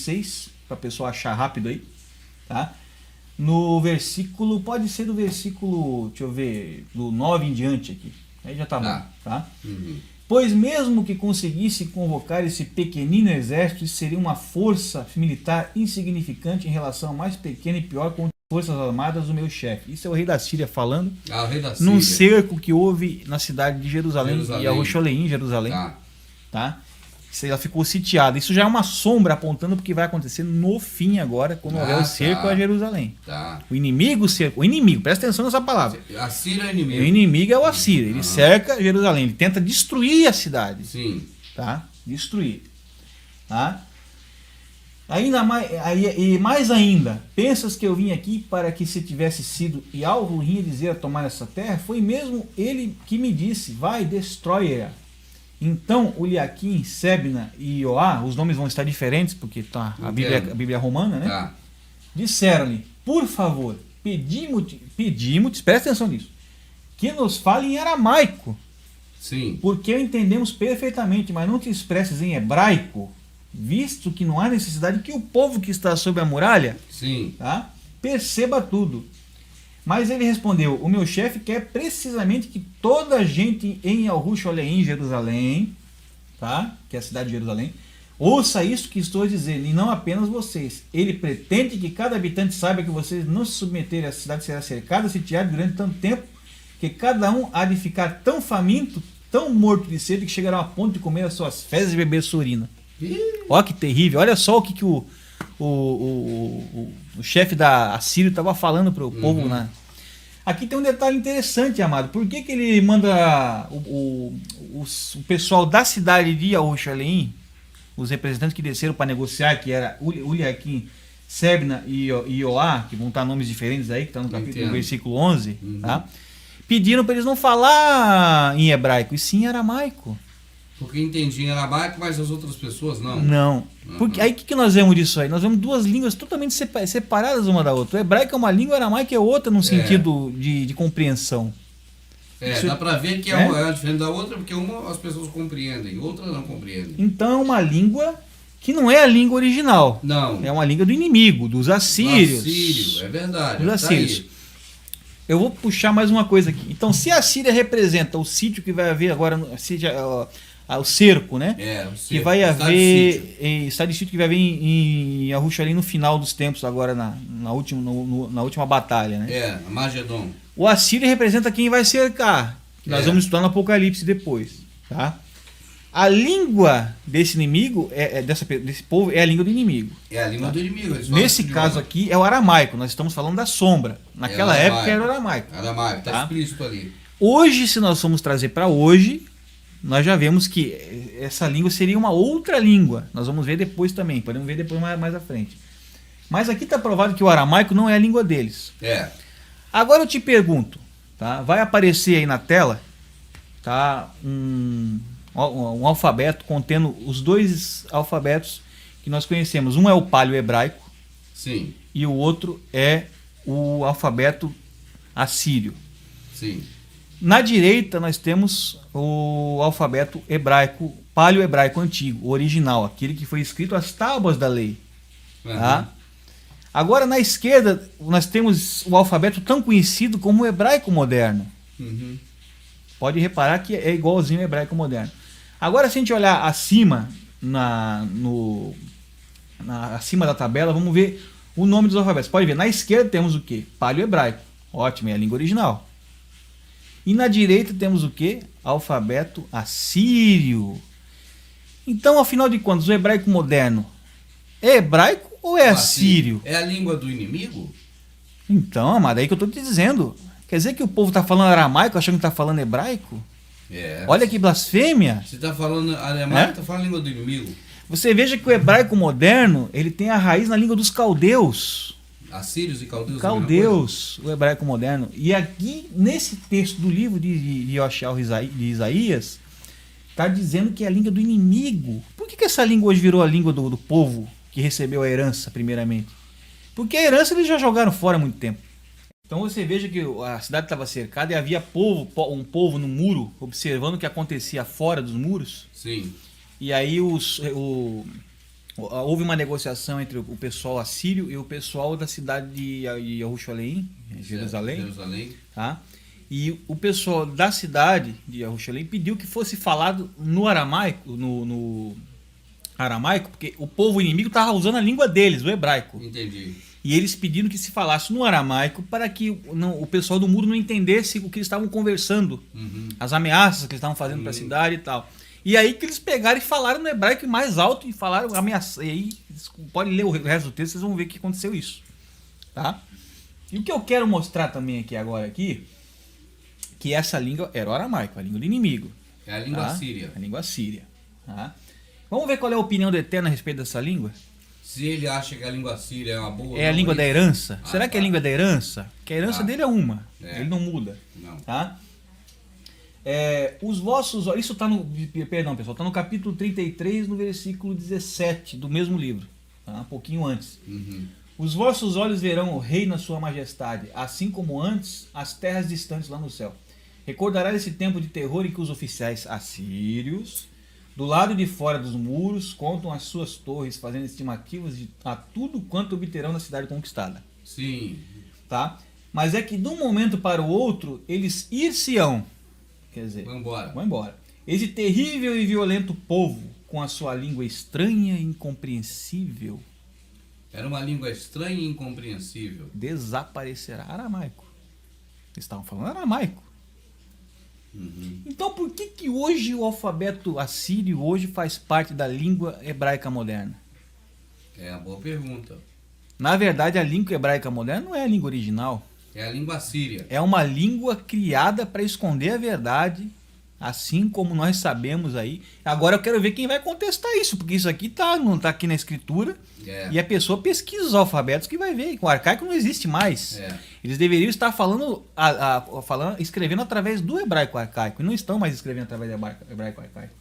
6, para a pessoa achar rápido aí, tá? No versículo, pode ser do versículo, deixa eu ver, do 9 em diante aqui. Aí já tá bom, tá? Pois mesmo que conseguisse convocar esse pequenino exército, isso seria uma força militar insignificante em relação ao mais pequeno e pior contra as forças armadas do meu chefe. Isso é o rei da Síria falando, o rei da Síria, num cerco que houve na cidade de Jerusalém. E a Rocholeim, Jerusalém, tá? Isso ela ficou sitiada. Isso já é uma sombra apontando porque vai acontecer no fim agora, quando houver o cerco a Jerusalém. O inimigo cerca. O inimigo, presta atenção nessa palavra. A Síria é o inimigo. O inimigo é o Assírio. Ele cerca Jerusalém. Ele tenta destruir a cidade. Sim. Tá? Destruir. Tá? Ainda mais ainda, pensas que eu vim aqui para que se tivesse sido e algo ruim dizer a tomar essa terra? Foi mesmo ele que me disse, vai, destrói-a. Então, Eliaquim, Sebna e Ioá, os nomes vão estar diferentes, porque tá a Bíblia romana, né? Disseram-lhe, por favor, pedimos, presta atenção nisso, que nos fale em aramaico. Sim. Porque entendemos perfeitamente, mas não te expresses em hebraico, visto que não há necessidade que o povo que está sob a muralha, tá, perceba tudo. Mas ele respondeu, o meu chefe quer precisamente que toda a gente em Al-Rusholeim, Jerusalém, tá? Que é a cidade de Jerusalém, ouça isso que estou dizendo, e não apenas vocês. Ele pretende que cada habitante saiba que vocês não se submeterem, a cidade será cercada, sitiada durante tanto tempo, que cada um há de ficar tão faminto, tão morto de sede, que chegará a ponto de comer as suas fezes e beber sua urina. Olha que terrível, olha só o que o chefe da Assírio estava falando para o povo, né? Aqui tem um detalhe interessante, amado. Por que ele manda o pessoal da cidade de Al-Rusholeim, os representantes que desceram para negociar, que era Eliaquim, Sebna e Ioá, que vão estar nomes diferentes aí, que está no capítulo, no versículo 11, tá? Pediram para eles não falar em hebraico, e sim em aramaico. Porque entendi em aramaico, mas as outras pessoas não. Não. Porque aí o que nós vemos disso aí? Nós vemos duas línguas totalmente separadas uma da outra. O hebraico é uma língua, o aramaico é outra no sentido de compreensão. Dá pra ver que é diferente da outra, porque uma as pessoas compreendem, outra não compreendem. Então é uma língua que não é a língua original. Não. É uma língua do inimigo, dos assírios. Assírio, é verdade. Dos assírios. Eu vou puxar mais uma coisa aqui. Então, se a Síria representa o sítio que vai haver agora, o cerco, né? O cerco, que vai haver estado de sítio que vai haver em Al-Rusholeim no final dos tempos, agora na última batalha, né? Magedon. O Assírio representa quem vai cercar, que nós vamos estudar no Apocalipse depois, tá? A língua desse inimigo, desse povo, é a língua do inimigo. É a língua do inimigo. Nesse caso aqui é o aramaico, nós estamos falando da sombra. Naquela época era o aramaico. Aramaico, tá explícito ali. Hoje, se nós formos trazer para hoje, nós já vemos que essa língua seria uma outra língua. Nós vamos ver depois também, podemos ver depois mais à frente. Mas aqui está provado que o aramaico não é a língua deles. Agora eu te pergunto, tá? Vai aparecer aí na tela, tá? Um alfabeto contendo os dois alfabetos que nós conhecemos. Um é o paleo-hebraico. Sim. E o outro é o alfabeto assírio. Sim. Na direita nós temos o alfabeto hebraico, paleo-hebraico antigo, o original, aquele que foi escrito às tábuas da lei. Tá? Agora na esquerda nós temos o alfabeto tão conhecido como o hebraico moderno. Pode reparar que é igualzinho ao hebraico moderno. Agora se a gente olhar acima, acima da tabela, vamos ver o nome dos alfabetos. Pode ver, na esquerda temos o quê? Paleo-hebraico. Ótimo, é a língua original. E na direita temos o quê? Alfabeto assírio. Então, afinal de contas, o hebraico moderno é hebraico ou é assírio? É a língua do inimigo? Então, amado, é aí que eu estou te dizendo. Quer dizer que o povo está falando aramaico achando que está falando hebraico? Olha que blasfêmia. Você está falando aramaico, está falando a língua do inimigo. Você veja que o hebraico moderno, ele tem a raiz na língua dos caldeus. Assírios e caldeus. Caldeus, o hebraico moderno. E aqui, nesse texto do livro de Yoshal de Isaías, está dizendo que é a língua do inimigo. Por que essa língua hoje virou a língua do povo que recebeu a herança, primeiramente? Porque a herança eles já jogaram fora há muito tempo. Então você veja que a cidade estava cercada e havia um povo no muro, observando o que acontecia fora dos muros. Sim. E aí o houve uma negociação entre o pessoal assírio e o pessoal da cidade de Jerusalém, Jerusalém. Tá? E o pessoal da cidade de Jerusalém pediu que fosse falado no aramaico, no aramaico, porque o povo inimigo estava usando a língua deles, o hebraico. Entendi. E eles pediram que se falasse no aramaico para que o pessoal do muro não entendesse o que eles estavam conversando, as ameaças que eles estavam fazendo para a cidade e tal. E aí que eles pegaram e falaram no hebraico mais alto e falaram ameaça. E aí, pode ler o resto do texto, vocês vão ver que aconteceu isso. Tá? E o que eu quero mostrar também agora, que essa língua era o aramaico, a língua do inimigo. É a língua síria. A língua síria. Tá? Vamos ver qual é a opinião do Eterno a respeito dessa língua? Se ele acha que a língua síria é uma boa... É a língua da herança. Será que é a língua da herança? Que a herança dele é uma. É. Ele não muda. Não. Tá? Os vossos olhos... Isso está no... Perdão, pessoal. Está no capítulo 33, no versículo 17 do mesmo livro. Tá? Um pouquinho antes. Os vossos olhos verão o rei na sua majestade, assim como antes as terras distantes lá no céu. Recordarás esse tempo de terror em que os oficiais assírios, do lado de fora dos muros, contam as suas torres, fazendo estimativas a tudo quanto obterão na cidade conquistada. Sim. Tá? Mas é que de um momento para o outro, eles ir-se-ão. Quer dizer, vão embora. Esse terrível e violento povo, com a sua língua estranha e incompreensível, era uma língua estranha e incompreensível, desaparecerá. Aramaico. Eles estavam falando aramaico. Então por que hoje o alfabeto assírio hoje faz parte da língua hebraica moderna? É uma boa pergunta. Na verdade, a língua hebraica moderna não é a língua original. É a língua síria. É uma língua criada para esconder a verdade, assim como nós sabemos aí. Agora eu quero ver quem vai contestar isso, porque isso aqui não está aqui na escritura. E a pessoa pesquisa os alfabetos que vai ver. O arcaico não existe mais. Eles deveriam estar escrevendo através do hebraico arcaico. E não estão mais escrevendo através do hebraico arcaico.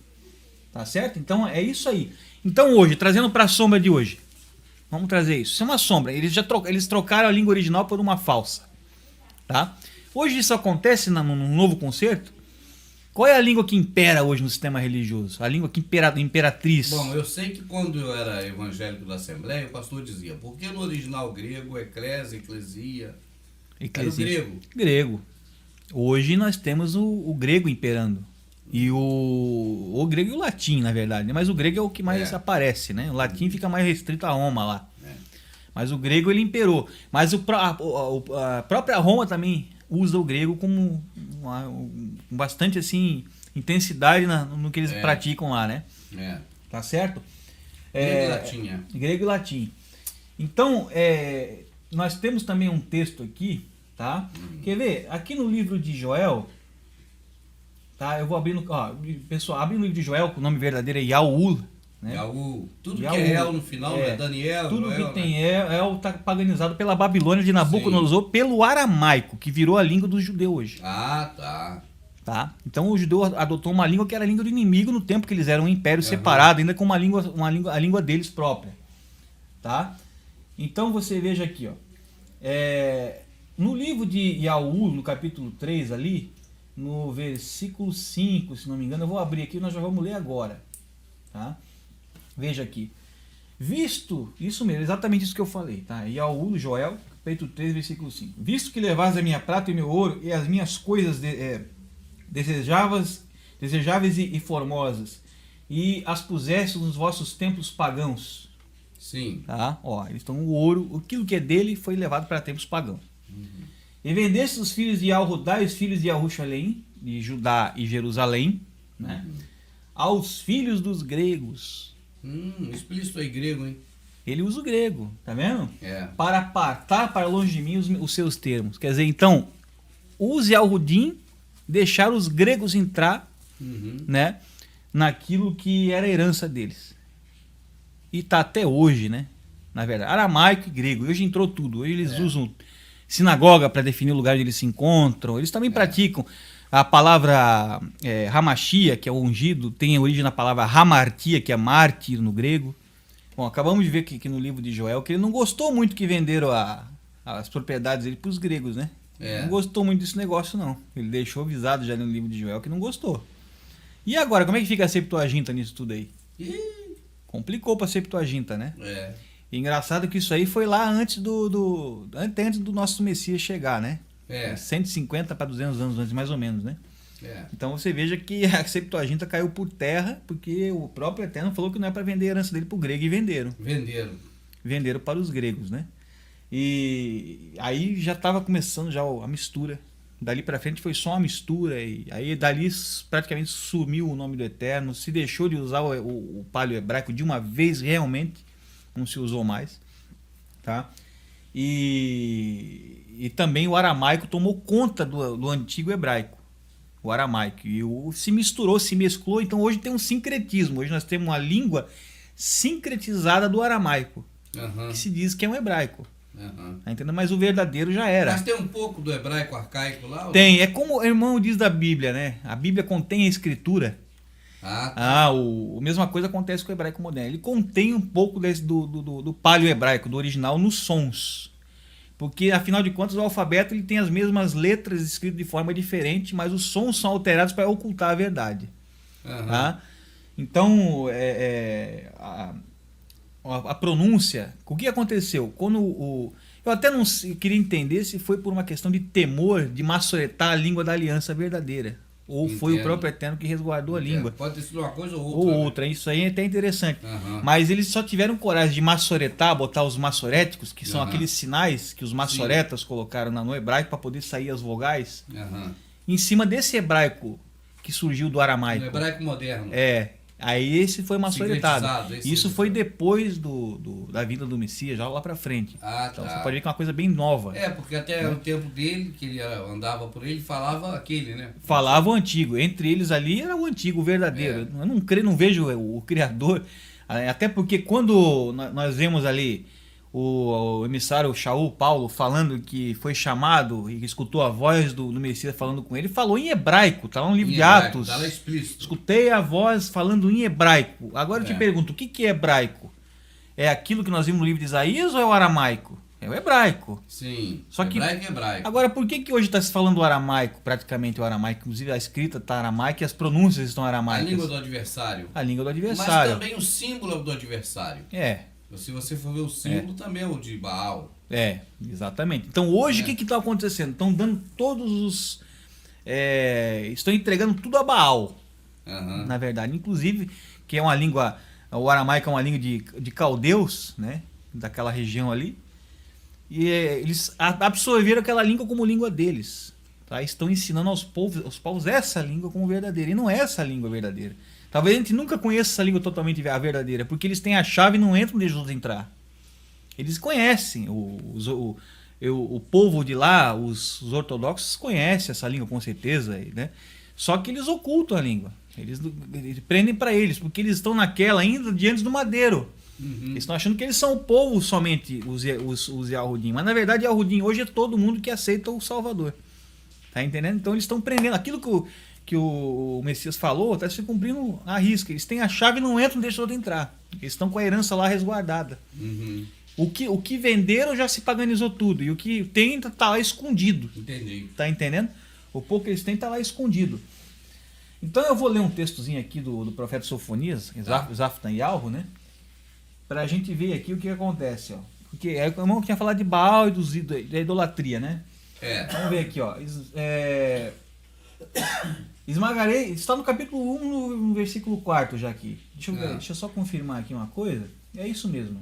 Tá certo? Então é isso aí. Então hoje, trazendo para a sombra de hoje. Vamos trazer isso. Isso é uma sombra. Eles trocaram a língua original por uma falsa. Tá? Hoje isso acontece no novo concerto. Qual é a língua que impera hoje no sistema religioso? A língua que imperatriz? Bom, eu sei que quando eu era evangélico da Assembleia, o pastor dizia, porque no original grego, eclesia, era o grego. Grego. Hoje nós temos o grego imperando. E o grego e o latim, na verdade. Né? Mas o grego é o que mais aparece, né? O latim fica mais restrito a Roma lá. Mas o grego ele imperou. Mas a própria Roma também usa o grego com bastante assim intensidade no que eles praticam lá, né? Tá certo? Grego e latim, Grego e latim. Então, nós temos também um texto aqui, tá? Quer ver? Aqui no livro de Joel, tá? Eu vou abrir pessoal, abre no livro de Joel, que o nome verdadeiro é Yaúl. Né? Yaúl. Tudo Yaúl, que é El no final, é Daniel. Tudo Joel, que tem El está paganizado pela Babilônia de Nabucodonosor pelo aramaico, que virou a língua do judeu hoje. Tá? Então o judeu adotou uma língua que era a língua do inimigo no tempo que eles eram um império separado, ainda com a língua deles própria. Tá? Então você veja aqui, ó. No livro de Yaúl, no capítulo 3 ali, no versículo 5, se não me engano, eu vou abrir aqui, nós já vamos ler agora. Tá? Veja aqui. Visto, isso mesmo, exatamente isso que eu falei, tá? Yaúl, Joel, capítulo 3, versículo 5. Visto que levas a minha prata e meu ouro e as minhas coisas desejáveis e formosas, e as puseste nos vossos templos pagãos. Sim. Tá? Ó, eles estão o ouro, aquilo que é dele foi levado para templos pagãos. E vendeste os filhos de Al-Rudá e os filhos de Jerusalém, de Judá e Jerusalém, né? Aos filhos dos gregos. Explícito aí grego, hein? Ele usa o grego, tá vendo? Para apartar para longe de mim os seus termos. Quer dizer, então, use Al-Rudim, deixar os gregos entrar, né, naquilo que era a herança deles. E tá até hoje, né? Na verdade, aramaico e grego. Hoje entrou tudo. Hoje eles usam sinagoga para definir o lugar onde eles se encontram. Eles também praticam. A palavra Hamashia, que é o ungido, tem a origem na palavra Hamartia, que é mártir no grego. Bom, acabamos de ver que no livro de Joel que ele não gostou muito que venderam as propriedades dele para os gregos, né? Não gostou muito desse negócio, não. Ele deixou avisado já no livro de Joel que não gostou. E agora, como é que fica a Septuaginta nisso tudo aí? Complicou para a Septuaginta, né? É. E engraçado que isso aí foi lá antes antes do nosso Messias chegar, né? 150 para 200 anos antes, mais ou menos, né? Então você veja que a Septuaginta caiu por terra porque o próprio Eterno falou que não é para vender a herança dele para o grego, e venderam. Venderam para os gregos, né? E aí já estava começando já a mistura. Dali para frente foi só uma mistura, e aí dali praticamente sumiu o nome do Eterno, se deixou de usar o palio hebraico de uma vez, realmente não se usou mais, tá? E também o aramaico tomou conta do antigo hebraico, o aramaico, e se misturou, se mesclou. Então hoje tem um sincretismo, hoje nós temos uma língua sincretizada do aramaico, que se diz que é um hebraico. Tá entendendo? Mas o verdadeiro já era. Mas tem um pouco do hebraico arcaico lá? Tem, é como o irmão diz da Bíblia, né? A Bíblia contém a escritura. A mesma coisa acontece com o hebraico moderno. Ele contém um pouco do palio hebraico, do original, nos sons. Porque, afinal de contas, o alfabeto ele tem as mesmas letras escritas de forma diferente, mas os sons são alterados para ocultar a verdade. Tá? Então, a pronúncia, o que aconteceu? Quando eu até não queria entender se foi por uma questão de temor de massoretar a língua da aliança verdadeira, ou foi o próprio Eterno que resguardou a língua. Pode ter sido uma coisa ou outra. Né? Isso aí é até interessante. Mas eles só tiveram coragem de massoretar, botar os massoréticos, que são aqueles sinais que os massoretas colocaram no hebraico para poder sair as vogais, em cima desse hebraico que surgiu do aramaico. No hebraico moderno. Aí esse foi massoretado. Isso foi depois da vinda do Messias, já lá pra frente. Então você pode ver que é uma coisa bem nova. Porque até o tempo dele, que ele andava por ele, falava aquele, né? Falava o antigo. Entre eles ali era o antigo, o verdadeiro. Eu não vejo o Criador. Até porque quando nós vemos ali o emissário Shaul, Paulo, falando que foi chamado e escutou a voz do Messias falando com ele, falou em hebraico, tá lá no livro de Atos. Tá lá explícito. Escutei a voz falando em hebraico. Agora eu te pergunto, o que é hebraico? É aquilo que nós vimos no livro de Isaías ou é o aramaico? É o hebraico. Sim, só que, hebraico. Agora, por que hoje está se falando o aramaico, praticamente o aramaico? Inclusive a escrita está aramaica e as pronúncias estão aramaicas. A língua do adversário. A língua do adversário. Mas também o símbolo do adversário. Se você for ver o símbolo, também é o de Baal. Exatamente. Então hoje o que está acontecendo? Estão dando todos os... estão entregando tudo a Baal. Na verdade. Inclusive, que é uma língua... O aramaico é uma língua de caldeus, né? Daquela região ali. E eles absorveram aquela língua como língua deles. Tá? Estão ensinando aos povos essa língua como verdadeira. E não é essa língua verdadeira. Talvez a gente nunca conheça essa língua totalmente a verdadeira, porque eles têm a chave e não entram onde Jesus entrar. Eles conhecem, o povo de lá, os ortodoxos conhecem essa língua com certeza, né? Só que eles ocultam a língua. Eles prendem para eles, porque eles estão naquela ainda diante do madeiro. Eles estão achando que eles são o povo somente, os Yahudim. Mas na verdade, Yahudim hoje é todo mundo que aceita o Salvador. Tá entendendo? Então eles estão prendendo aquilo que o Messias falou, está se cumprindo à risca. Eles têm a chave e não entram, deixam outro entrar. Eles estão com a herança lá resguardada. O que venderam já se paganizou tudo. E o que tem está lá escondido. Entendi. Tá entendendo? O pouco que eles têm está lá escondido. Então eu vou ler um textozinho aqui do profeta Sofonias, Zaftanyahu, né? Para a gente ver aqui o que acontece. Ó. Porque o irmão tinha falado de Baal e da idolatria, né? Vamos ver aqui, ó. Esmagarei, está no capítulo 1, no versículo 4 já aqui. Deixa eu só confirmar aqui uma coisa. É isso mesmo.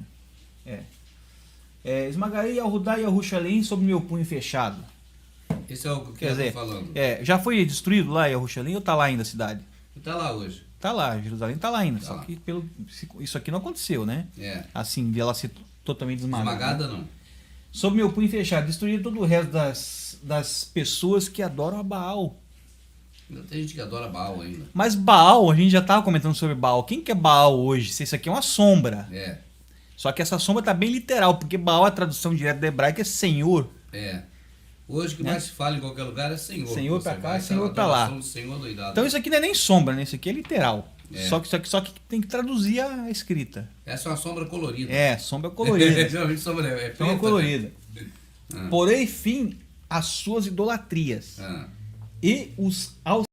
Esmagarei Yahudá e Yerushalayim sob meu punho fechado. Esse é o que eu estou falando. Já foi destruído lá Yerushalayim ou está lá ainda a cidade? Está lá hoje. Está lá, Jerusalém está lá ainda. Só que isso aqui não aconteceu, né? Assim, de ela ser totalmente esmagada, não. Sob meu punho fechado, destruir todo o resto das pessoas que adoram a Baal. Tem gente que adora Baal ainda. Mas Baal, a gente já estava comentando sobre Baal. Quem que é Baal hoje? Se isso aqui é uma sombra. Só que essa sombra está bem literal, porque Baal, a tradução direta da hebraica, é Senhor. Hoje o que mais se fala em qualquer lugar é Senhor. Senhor para cá, Senhor para lá. Então isso aqui não é nem sombra, né? Isso aqui é literal. Só que tem que traduzir a escrita. Essa é uma sombra colorida. Sombra colorida. Geralmente sombra sombra colorida. Porém, fim às suas idolatrias. E os